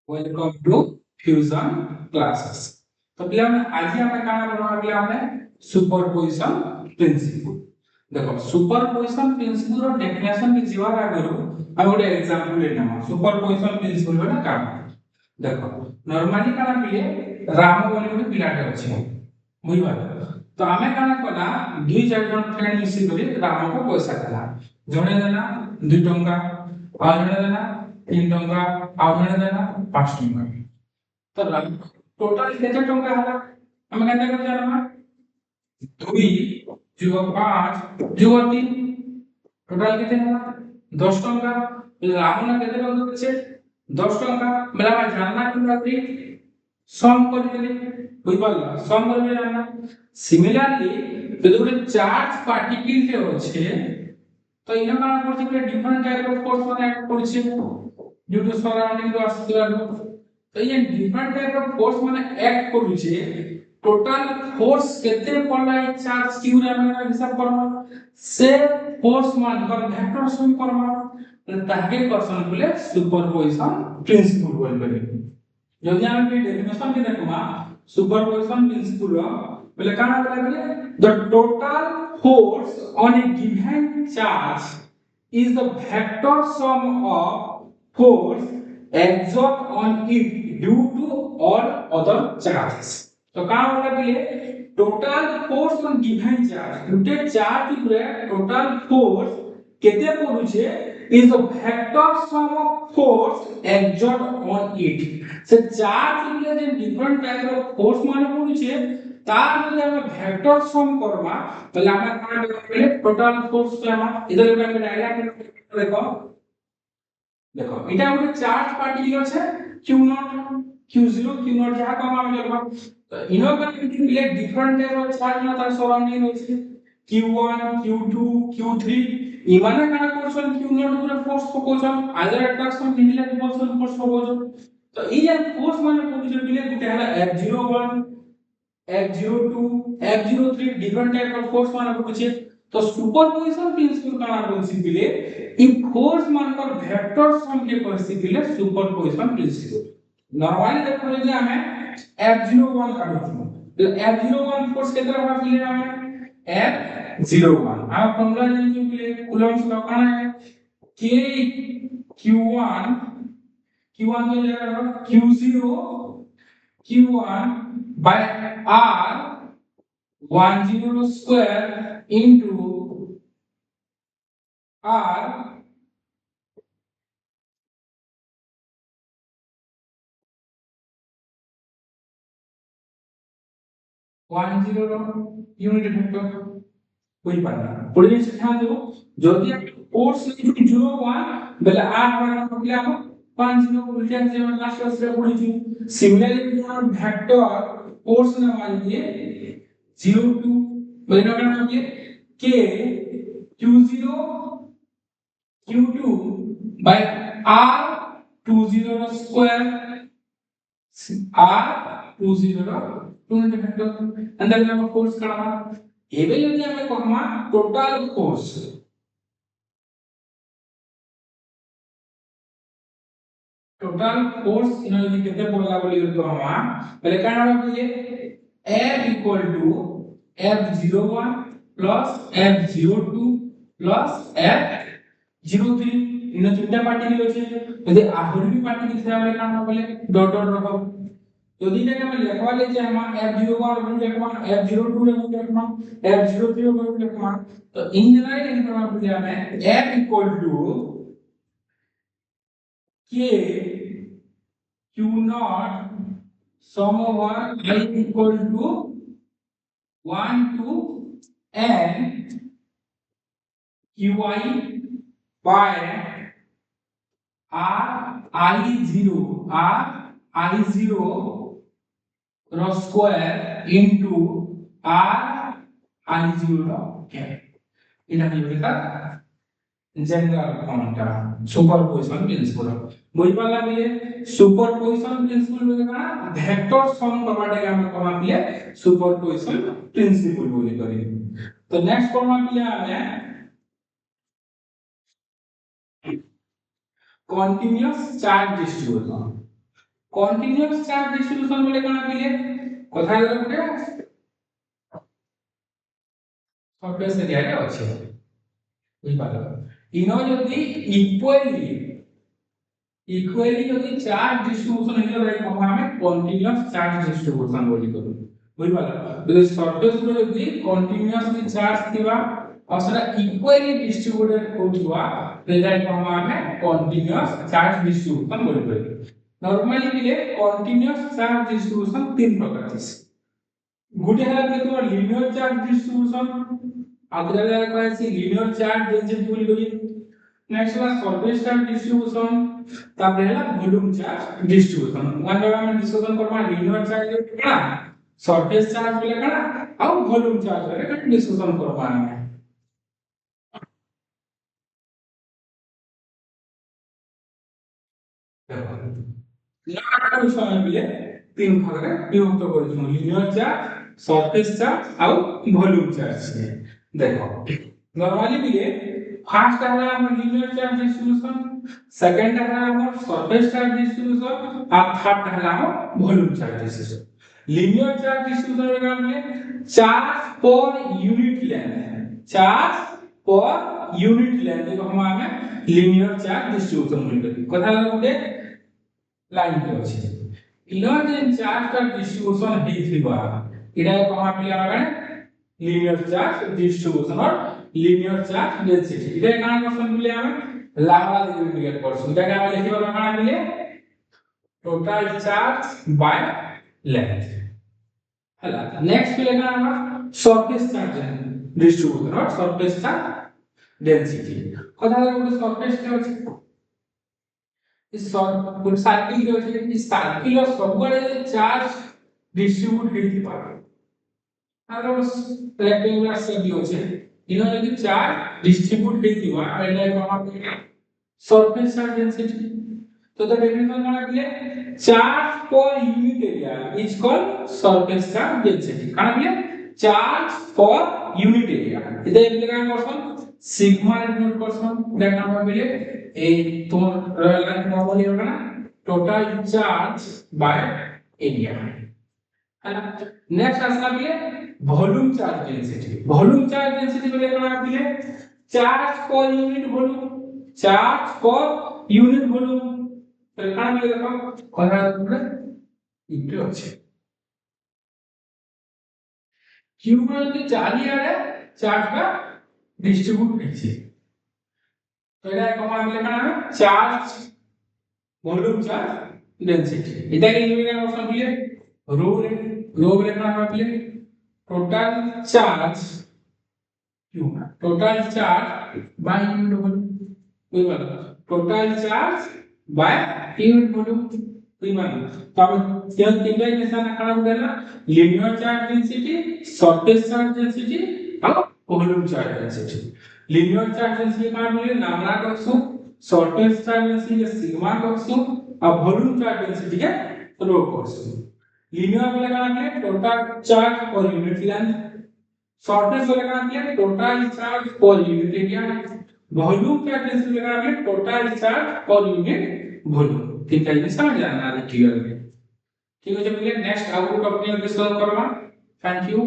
Welcome to fusion classes. तो पिला माने आज हम काना बनवा पिला माने सुपरपोजिशन प्रिंसिपल। देखो सुपरपोजिशन प्रिंसिपल रो डेफिनेशन के जीवा आगरो हम गोटे एग्जांपल लेना सुपरपोजिशन प्रिंसिपल बना काम। देखो नॉर्मली काना पिले राम बोली गोटे पिलाटे अछि बुझी बात। तो आमे काना कला दुई चार जन फ्रेंड मिसी करी राम को पैसा देला जणे देना 2 टंका आ जणे देना 3 टंका आ जणे देना 5 टंका। तो टोटल केते टंका हला हम केते कर जाना 2 जुग 5 जुग 3 टोटल केते हला 10 टंका। राम ना केते टंका छै 10 टंका मेरा जानना कि सम करिले बुझ पाला सम करबे जानना। सिमिलरली यदि गोटे चार्ज पार्टिकल जे अछि तो इना काना करछि कि डिफरेंट टाइप ऑफ फोर्स माने एक्ट करछि ड्यू टू सराउंडिंग रो आस्तिलार। तो ये डिफरेंट टाइप ऑफ फोर्स माने एक्ट करछि टोटल फोर्स केते पड़ला है चार्ज क्यू रे हम हिसाब करबा से फोर्स मान कर वेक्टर सम करबा ताके क्वेश्चन बोले सुपरपोजिशन प्रिंसिपल बोल बने। जदि हम के डेफिनेशन के देखबा सुपरपोजिशन प्रिंसिपल बोले काना बोले the total force on A given charge is the vector sum of force exert on it due to all other charges। तो का होला बोले total force on given charge Gute charge रे टोटल फोर्स केते पडुछे is the vector sum of force exert on it। से charge रे जे different type of force माने पडुछे तार जे हम वेक्टर सम करबा तले हम काना बोले टोटल फोर्स से हम इधर हम डायग्राम देखो देखो इटा गोटे चार्ज पार्टिकल छै q0 q0 q0 जहा को हम लेबा तो इनो पर मिले डिफरेंट टाइप ऑफ चार्ज ना तार सराउंडिंग होछि q1 q2 q3 इमाने काना करछन q0 पूरा फोर्स पकोछन आइदर अट्रैक्शन मिले रिपल्सन फोर्स पकोछन। तो ई जे फोर्स माने पकोछन मिले गुटे हला f01 f02 f03 different type of force माने पकोछे। तो सुपरपोजिशन प्रिंसिपल काना बोलछि बिले इ फोर्स मानकर वेक्टर सम के कहछि बिले सुपरपोजिशन प्रिंसिपल। नॉर्मली देखो जे हमें f01 काढु तो f01 फोर्स केते रहा बिले हमें f01 आ फॉर्मूला जे बिले कूलम्स लॉ काना है k q1 q1 के जगह q0 q1 by r 10 square into r 10 unit vector कोई पाना पुढे से ध्यान दो जदि फोर्स 01 बेले r मान मतलब हम 50 उल्टा से लास्ट से पढ़ी छु। सिमिलरली हम वेक्टर फोर्स ना मान लिए 02 बेले का नाम ये k q0 q2 by r 20 square r 20 vector अंदर हम फोर्स करना एबे यदि हमें कहमा टोटल फोर्स इन यदि केते पड़ला बोली कहमा पहले काना बोलिए F equal to F01 plus F02 plus F03 इन तीनटा पार्टिकल अछि यदि आहुर भी पार्टिकल से हमरे काना बोले डॉट डॉट रखो यदि ने हम लिखवा ले जे हम F01 बोल लिखवा F02 बोल लिखवा F03 बोल लिखवा तो इन जनरल इन करना बोले हमें F equal to K Q naught sum over I equal to 1 to n qi by r rho square into r rho cap इना निबेका जनरल फॉर्मटा सुपरपोजिशन प्रिंसिपल बुझ पाला बिले सुपरपोजिशन प्रिंसिपल बोले का वेक्टर सम करबाटे हम कमा बिले सुपरपोजिशन प्रिंसिपल बोली करी। तो नेक्स्ट कमा बिले हमें continuous charge distribution continuous charge distribution बोले काना पिले कथा गुटे सरफेस एरिया रे अछि बुझ पालो इनो जदी इक्वली जदी चार्ज डिस्ट्रीब्यूशन हेलो भाई हम हमें कंटीन्यूअस चार्ज डिस्ट्रीब्यूशन बोली करू बुझ पालो जदी सरफेस रो जदी कंटीन्यूअसली चार्ज थिबा और सेटा इक्वली डिस्ट्रीब्यूटेड होतुवा तेजा हम हमें कंटीन्यूअस चार्ज डिस्ट्रीब्यूशन बोली करू नॉर्मली मिले कंटीन्यूअस चार्ज डिस्ट्रीब्यूशन तीन प्रकार छै गुटे हला पे तो लीनियर चार्ज डिस्ट्रीब्यूशन आगरा कहै छै लीनियर चार्ज डेंसिटी बोली करी नेक्स्ट वाला सरफेस चार्ज डिस्ट्रीब्यूशन तापर हला volume charge distribution one by one discussion करबा लीनियर चार्ज केना सरफेस चार्ज बोले केना आ वॉल्यूम चार्ज बोले केना डिस्कशन करबा हमें देखो समय मिले तीन भाग रे विभक्त करिसु लीनियर चार्ज सरफेस चार्ज आ वॉल्यूम चार्ज देखो नॉर्मली मिले फर्स्ट है हमर लीनियर चार्ज डिस्ट्रीब्यूशन सेकंड है हमर सरफेस चार्ज डिस्ट्रीब्यूशन और थर्ड है हमर volume charge distribution linear charge distribution का मतलब charge per unit length charge per unit length को हम हमें लीनियर चार्ज डिस्ट्रीब्यूशन बोलते कथा गुटे लाइन के अछि इनर जे चार्ज का डिस्ट्रीब्यूशन हेथिबा इडा को हम पिला लीनियर चार्ज डिस्ट्रीब्यूशन और लीनियर चार्ज डेंसिटी इडा काना क्वेश्चन मिले हमें लावा इंडिकेट करछन इडा का लिखिबा काना मिले टोटल चार्ज बाय लेंथ हला नेक्स्ट पिले का हम सरफेस चार्ज डिस्ट्रीब्यूशन और सरफेस चार्ज डेंसिटी कथा गुटे सरफेस के अछि इस सर्किल के अछि इस सर्किल और सबगरे चार्ज डिस्ट्रीब्यूट हेति पारे आरो रेक्टेंगुलर शेप दियो छै इनो यदि चार्ज डिस्ट्रीब्यूट हेतिबा एला को हम सरफेस चार्ज डेंसिटी तो द डेफिनेशन काना दिले charge per unit area is called surface charge density काना दिले चार्ज पर यूनिट एरिया इदे एप्लीकेशन करसन सिग्मा नोट करसन इदा नाम मिले ए तो लाइन नॉर्मली होगा ना टोटल चार्ज बाय एरिया है ना नेक्स्ट आसना मिले वॉल्यूम चार्ज डेंसिटी बोले कना मिले चार्ज पर यूनिट वॉल्यूम तो कना मिले देखो कथा पूरा इटे अछि क्यू में चारियाडे चार्ज का डिस्ट्रीब्यूट हेछि तो एटा कमा मिले कना चार्ज वॉल्यूम चार्ज डेंसिटी इटा के लिए ना क्वेश्चन मिले रो रे कना मिले total charge Q total charge by unit volume कोई बात total charge by unit volume कोई बात तो अब यह तीनटा निशान कना बोलेला linear charge density surface charge density और volume charge density linear charge density का मिले लैम्डा कॉसो सरफेस चार्ज डेंसिटी के सिग्मा कॉसो और वॉल्यूम चार्ज डेंसिटी के रो कॉसो लीनियर वाला का मिले total charge per unit length surface वाला का मिले total charge per unit area volume charge density का मिले total charge per unit volume ठीक है ये समझ आना है क्लियर में ठीक है जब मिले नेक्स्ट आउटपुट अपने डिस्कस करवा थैंक यू